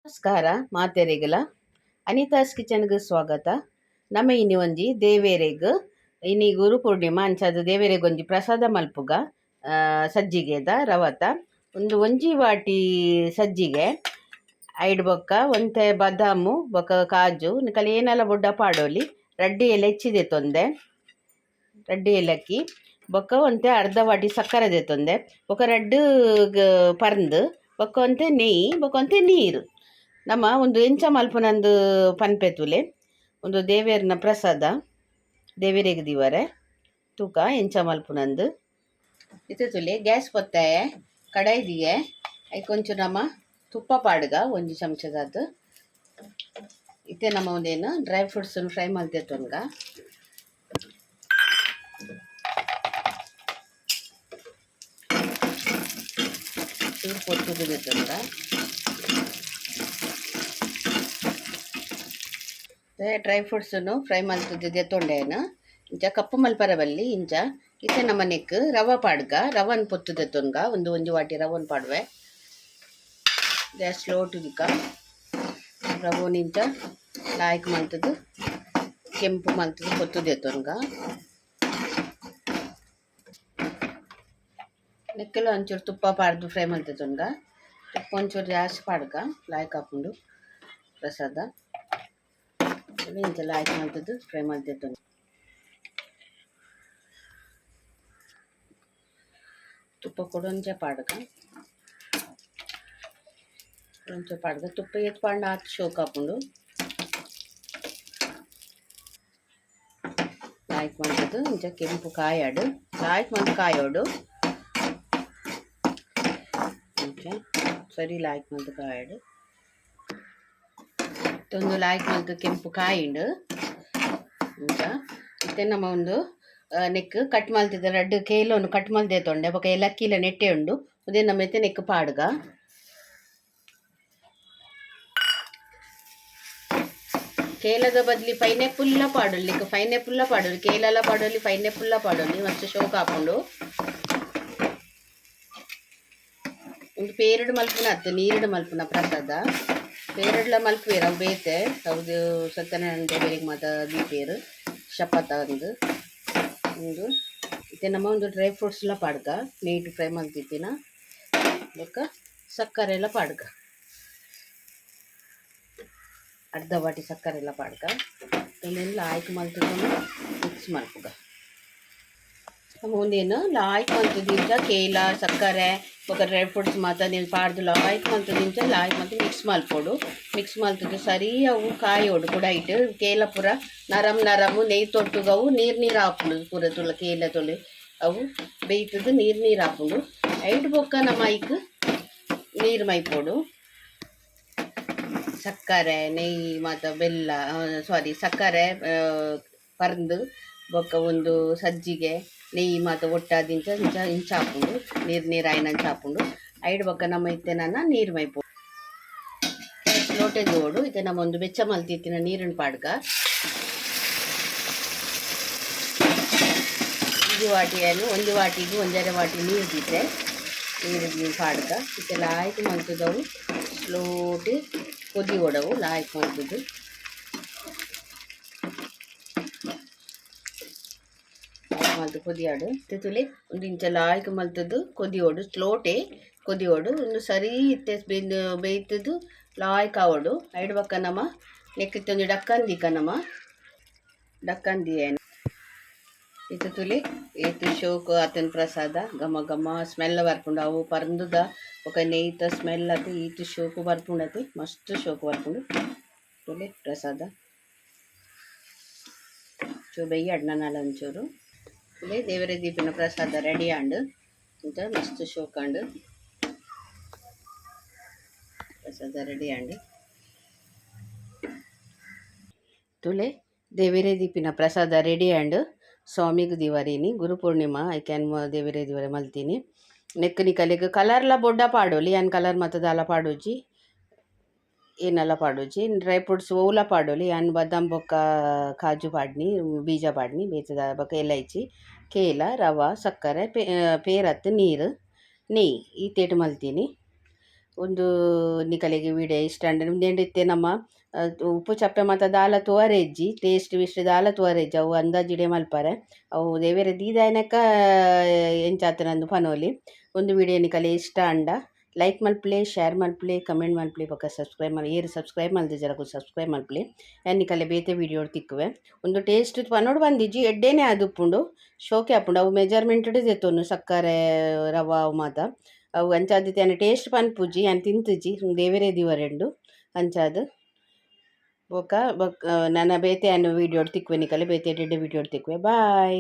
ನಮಸ್ಕಾರ ಮಾತೆರೆಗಲ ಅನಿತಾಸ್ ಕಿಚನ್ಗೆ ಸ್ವಾಗತ. ನಮ್ಮ ಇನಿ ಒಂಜಿ ದೇವೇರೆಗ್ ಇನಿ ಗುರು ಪೂರ್ಣಿಮಾ ಅಂಚಾದ ದೇವೇರೆಗ್ ಒಂಜಿ ಪ್ರಸಾದ ಮಲ್ಪುಗ ಸಜ್ಜಿಗೆದ ರವತ ಒಂಜಿ ವಾಟಿ ಸಜ್ಜಿಗೆ ಐಡ್ ಬೊಕ್ಕ ಒಂತೆ ಬದಾಮು ಬೊಕ್ಕ ಕಾಜು ನಿಕಲ್ ಏನೆಲ್ಲ ಬೊಡ್ಡ ಪಾಡೋಲಿ ರಡ್ಡಿ ಹೆಚ್ಚಿದೆ ತೊಂದೆ ರಡ್ಡಿ ಏಲಕ್ಕಿ ಬೊಕ್ಕ ಒಂತೆ ಅರ್ಧ ವಾಟಿ ಸಕ್ಕರೆ ದೆತ್ತೊಂದೆ ಬೊಕ್ಕ ರಡ್ಡು ಪರ್ಂದ್ ಬೊಕ್ಕ ಒಂತೆ ನೆಯ್ಯಿ ಬೊಕ್ಕ ಒಂತೆ ನೀರು ನಮ್ಮ ಒಂದು ಎಂಚ ಮಲ್ಪುನಂದು ಪನ್ಪೆತುಲೆ ಒಂದು ದೇವೇರ್ನ ಪ್ರಸಾದ ದೇವೇರೆಗ್ ದಿವರೆ ತೂಕ ಎಂಚ ಮಲ್ಪುನಂದು ತುಲೆ ಗ್ಯಾಸ್ ಪೊತ್ತಾಯ ಕಡಾಯಿ ದಿಯೆ ಐಕೊಂಚು ನಮ್ಮ ತುಪ್ಪ ಪಾಡ್ಗ ಒಂಜಿ ಚಮಚದಾತು ಇತ್ತೆ ನಮ್ಮ ಒಂದೇನು ಡ್ರೈ ಫ್ರೂಟ್ಸನ್ನು ಫ್ರೈ ಮಲ್ತೆತ್ತೊನ್ಗ ಚೂರು ಪೊತ್ತುದಿತ್ತೊಂದ ಡ್ರೈ ಫ್ರೂಟ್ಸನ್ನು ಫ್ರೈ ಮಲ್ತುದಿದ್ದೆ ತೊಂಡೆನು ಇಂಚ ಕಪ್ಪು ಮಲ್ಪರ ಬಲ್ಲಿ ಇಂಚ ಇತ್ತೆ ನಮ್ಮ ನೆಕ್ ರವ ಪಾಡ್ಗ ರವನ್ ಪೊತ್ತುದೆತ್ತೊನ್ಗ ಒಂಜಿ ವಾಟಿ ರವನ್ ಪಾಡುವೆ ಗ್ಯಾಸ್ ಸ್ಲೋ ಟುದಿಕ ರವನ್ ಇಂಚ ಲಾಯ್ಕ್ ಮಲ್ತದು ಕೆಂಪು ಮಲ್ತದು ಪೊತ್ತುದೆತ್ತೊನ್ಗ ನೆಕ್ಕೆಲ್ಲ ಒಂಚೂರು ತುಪ್ಪ ಪಾಡ್ದು ಫ್ರೈ ಮಲ್ತೆತ್ತೊನ್ಗ ತುಪ್ಪ ಒಂಚೂರು ಜಾಸ್ತಿ ಪಾಡ್ಗ ಲಾಯ್ಕ್ ಹಾಕೊಂಡು ಪ್ರಸಾದ ಇಂಚ ಲಾಯ್ಕ್ ಮಲ್ತದು ಫ್ರೈ ಮಲ್ತೆತ್ತೊಂದು ತುಪ್ಪ ಕೊಡೊಂಚೆ ಪಾಡ್ಗ ತುಪ್ಪ ಎತ್ತು ಪಾಂಡ ಆತು ಶೋಕ್ ಹಾಕೊಂಡು ಲಾಯ್ಕ್ ಮಲ್ತದು ಇಂಚ ಕೆಂಪು ಕಾಯಾಡು ಲಾಯ್ಕ್ ಮಲ್ತು ಕಾಯೋಡು ಇಂಚ ಸರಿ ಲಾಯ್ಕ್ ಮಲ್ತು ಕಾಯಾಡು ಒಂದು ಲಾಯ್ಕ್ ಮಲ್ತು ಕೆಂಪು ಕಾಯಿಂಡು ಇಂಚ ಇತ್ತೆ ನಮ್ಮ ಒಂದು ನೆಕ್ ಕಟ್ ಮಲ್ತಿದ್ದ ರಡ್ಡು ಕೇಲೊಂದು ಕಟ್ ಮಲ್ದೆ ತೊಂಡೆ ಬೊಕ ಏಲಕ್ಕಿಲ ನೆಟ್ಟೆ ಉಂಡು ಉದೇ ನಮ್ಮ ಎತ್ತೆ ನೆಕ್ ಪಾಡ್ಗ ಕೇಲದ ಬದ್ಲಿ ಪೈನಾಪುಲ್ಲ ಪಾಡೋಲಿ ಪೈನಾಪುಲ್ಲ ಪಾಡೋಲಿ ಕೇಲೆಲ್ಲ ಪಾಡೋಲಿ ಪೈನಾಪುಲ್ಲ ಪಾಡೋಲಿ ಮಸ್ತ್ ಶೋಕ್ ಹಾಕೊಂಡು ಒಂದು ಪೇರಡು ಮಲ್ಪುನ ಅತ್ತೆ ನೀರಡು ಮಲ್ಪುನ ಪ್ರಸಾದ ಪೇರಡ್ಲ ಮಲ್ಪುವೇರು ಅವು ಬೇತೆ ಅವ್ದು ಸತ್ಯನಾರಾಯಣ ದೇವರಿಗೆ ಮಾತ ದೀಪೇರು ಶಪಥ ಒಂದು ಇತ್ತೆ ನಮ್ಮ ಒಂದು ಡ್ರೈ ಫ್ರೂಟ್ಸ್ ಎಲ್ಲ ಪಾಡ್ಗ ನೀಟ್ ಫ್ರೈ ಮಲ್ತಿತ್ತಿನ ಬೊಕ್ಕ ಸಕ್ಕರೆ ಎಲ್ಲ ಪಾಡ್ಗ ಅರ್ಧ ವಾಟಿ ಸಕ್ಕರೆ ಎಲ್ಲ ಪಾಡ್ಗ ಇಲ್ಲೆಲ್ಲ ಲಾಯ್ಕ್ ಮಲ್ತಿದ್ದು ಮಿಕ್ಸ್ ಮಲ್ಪುಗ ನಮ್ಮ ಒಂದೇನು ಲಾಯ್ಕ್ ಮಲ್ತದಿಂಚ ಕೇಲ ಸಕ್ಕರೆ ಬೊಕ ಡ್ರೈ ಫ್ರೂಟ್ಸ್ ಮಾತ ನೀವು ಪಾಡ್ದು ಲಾಯ್ಕ್ ಮಲ್ತದಿಂಚ ಲಾಯ್ಕ್ ಮಲ್ತು ಮಿಕ್ಸ್ ಮಲ್ಪೊಡು ಮಿಕ್ಸ್ ಮಲ್ತದ್ದು ಸರಿ ಅವು ಕಾಯೋಡು ಕೂಡ ಇಟ್ಟು ಕೇಲ ಪೂರ ನರಮು ನೆಯ್ಯಿ ತೊಟ್ಟುಗ ಅವು ನೀರು ಹಾಕೊಂಡು ಪೂರ ತುಳ ಕೇಲ ತೊಳಿ ಅವು ಬೇಯ್ತದ್ದು ನೀರು ಹಾಕೊಂಡು ಐದು ಬೊಕ್ಕ ನಮ್ಮ ಐಕ್ ನೀರು ಮೈಪೋಡು ಸಕ್ಕರೆ ನೆಯ್ಯಿ ಮತ್ತು ಬೆಲ್ಲ ಸಕ್ಕರೆ ಪರ್ದು ಬೊಕ್ಕ ಒಂದು ಸಜ್ಜಿಗೆ ನೆಯ್ಯಿ ಮತ್ತು ಒಟ್ಟಾದಿಂಚ ಇಂಚ ಹಾಕೊಂಡು ನೀರು ಆಯ್ನಂಚ ಹಾಕೊಂಡು ಐಡ್ ಬೊಕ್ಕ ನಮ್ಮ ಇತ್ತೆ ನನ್ನ ನೀರು ಮೈಪೋ ಲೋಟೆ ಜೋಡು ಇತ್ತೆ ನಮ್ಮ ಒಂದು ಬೆಚ್ಚ ಮಲ್ತಿತ್ತಿನ ನೀರಿನ ಪಾಡ್ಗ ಒಂದು ವಾಟಿಗೂ ಒಂದೆರಡು ವಾಟಿ ನೀರು ದಿತ್ತೆ ನೀರು ಪಾಡ್ಗ ಇತ್ತೆ ಲಾಯ್ಕ್ ಮಲ್ತದವು ಸ್ಲೋಟಿ ಕೊದಿ ಒಡವು ಲಾಯ್ಕ್ ಮಲ್ತದ್ದು ಮಲ್ತು ಕೊದಿಯಾಡು ತುಲಿ ಒಂದು ಇಂಚ ಲಾಯ್ಕ್ ಮಲ್ತದ್ದು ಕೊದಿಯೋಡು ಸ್ಲೋಟೆ ಕೊದಿಯೋಡು ಒಂದು ಸರಿ ಇತ್ತೆ ಬೇಯ್ತದ್ದು ಲಾಯ್ಕ್ ಆವೋಡು ಐಡು ಬಕ್ಕ ನಮ್ಮ ನೆಕ್ಕಿತ್ತೊಂದು ಡಕ್ಕಂದಿಕ ನಮ್ಮ ಡಕ್ಕಂದಿಯೇನು ಇತ್ತು ತುಲಿ ಏತು ಶೋಕು ಆತನ ಪ್ರಸಾದ ಘಮ ಘಮ ಸ್ಮೆಲ್ ಬರ್ಪುಂಡು ಅವು ಪರ್ಂದುದ ఒక ನೆಯ್ತ ಸ್ಮೆಲ್ ಅದು ಈತು ಶೋಕು ಬರ್ಪುಂಡತಿ ಮಸ್ತ್ ಶೋಕು ಬರ್ಪುಂಡು ತುಲಿ ಪ್ರಸಾದ ಚೂ ಬೆಯ್ಯಾಡು ನನ್ನ ಒಂಚೂರು ತುಲಿ ದೇವರ ದೀಪಿನ ಪ್ರಸಾದ ರೆಡಿ ಆಂಡು ಇಂತ ಮಸ್ತ್ ಶೋಕಾಂಡು ಪ್ರಸಾದ ರೆಡಿ ಆಂಡು ತುಲೆ ದೇವರೇ ದೀಪಿನ ಪ್ರಸಾದ ರೆಡಿ ಆಂಡು ಸ್ವಾಮಿಗೆ ದಿವಾರಿನಿ ಗುರು ಪೂರ್ಣಿಮಾ ಐ ಕ್ಯಾನ್ ದೇವರೇ ದಿವಾರ ಮಲ್ತೀನಿ ನೆಕ್ ನಿಕಲಿಗ್ ಕಲರ್ಲ ಬೊಡ್ಡ ಪಾಡೋಲಿ ಯಾನ್ ಕಲರ್ ಮತ್ತು ದಾಲ ಪಾಡೋಜಿ ಏನೆಲ್ಲ ಪಾಡೋಜಿ ಡ್ರೈ ಫ್ರೂಟ್ಸ್ ಓಲ ಪಾಡೋಲಿ ಯಾನ್ ಬಾದಾಮ್ ಬೊಕ್ಕ ಕಾಜು ಪಾಡ್ನಿ ಬೀಜ ಪಾಡ್ನಿ ಬೇತದ ಬೊಕ್ಕ ಎಲೈಚಿ ಕೇಲ ರವ ಸಕ್ಕರೆ ಪೇರತ್ತು ನೀರು ನೆಯ್ಯಿ ಈ ತೇಟು ಮಲ್ತೀನಿ ಒಂದು ನಿಕಲೆಗೆ ವಿಡಿಯೋ ಇಷ್ಟ ಅಂಡೆ ನಿಮ್ದೇಂಡಿತ್ತೆ ನಮ್ಮ ಉಪ್ಪು ಚಪ್ಪೆ ಮತ್ತು ದಾಲ ತೋರೆಜ್ಜಿ ಟೇಸ್ಟ್ ವಿಸ್ಟ್ ದಾಲ ತೋರೆಜ್ಜಿ ಅವು ಅಂದಾಜಿಡೆ ಮಲ್ಪಾರೆ ಅವು ದೇವೇರೆ ದೀದಾಯನಕ ಎಂಚಾತನಂದು ಪನೋಲಿ ಒಂದು ವಿಡಿಯೋ ನಿಕಲೆ ಇಷ್ಟ ಅಂಡ ಲೈಕ್ ಮಲ್ಪ್ಲೆ ಶೇರ್ ಮಲ್ಪ್ಲೆ ಕಮೆಂಟ್ ಮಲ್ಪ್ಲೆ ಪಕ್ಕ ಸಬ್ಸ್ಕ್ರೈಬ್ ಮಾಡಿ ಏರು ಸಬ್ಸ್ಕ್ರೈಬ್ ಮಲ್ದೆ ಜರಕು ಸಬ್ಸ್ಕ್ರೈಬ್ ಮಲ್ಪ್ಲೆ ಎನ್ನಿಕಲೆ ಬೇತೆ ವಿಡಿಯೋ ತಿಕ್ಕುವೆ ಒಂದು ಟೇಸ್ಟ್ ಪನೋಡು ಬಂದಿಜ್ಜಿ ಎಡ್ಡೆನೇ ಅದು ಉಪ್ಪುಂಡು ಶೋಕೆ ಹಾಪುಂಡು ಅವು ಮೆಜರ್ಮೆಂಟ್ ದೆತ್ತೊಂದು ಸಕ್ಕರೆ ರವ ಅವು ಮಾತ ಅವು ಅಂಚಾದಿತ್ತೆ ಅನ್ನ ಟೇಸ್ಟ್ ಪನ್ಪುಜಿ ಅನ್ನ ತಿಂತುಜಿ ದೇವೆರೆ ದಿವರೆಂಡು ಅಂಚಾದು ಬೊಕ ನನ್ನ ಬೇತೆ ಅನ್ನು ವಿಡಿಯೋ ತಿಕ್ಕುವೆ ನಿಕಲೆ ಬೇತೆ ಎಡ್ಡೆ ವಿಡಿಯೋ ತಿಕ್ಕುವೆ ಬಾಯ್.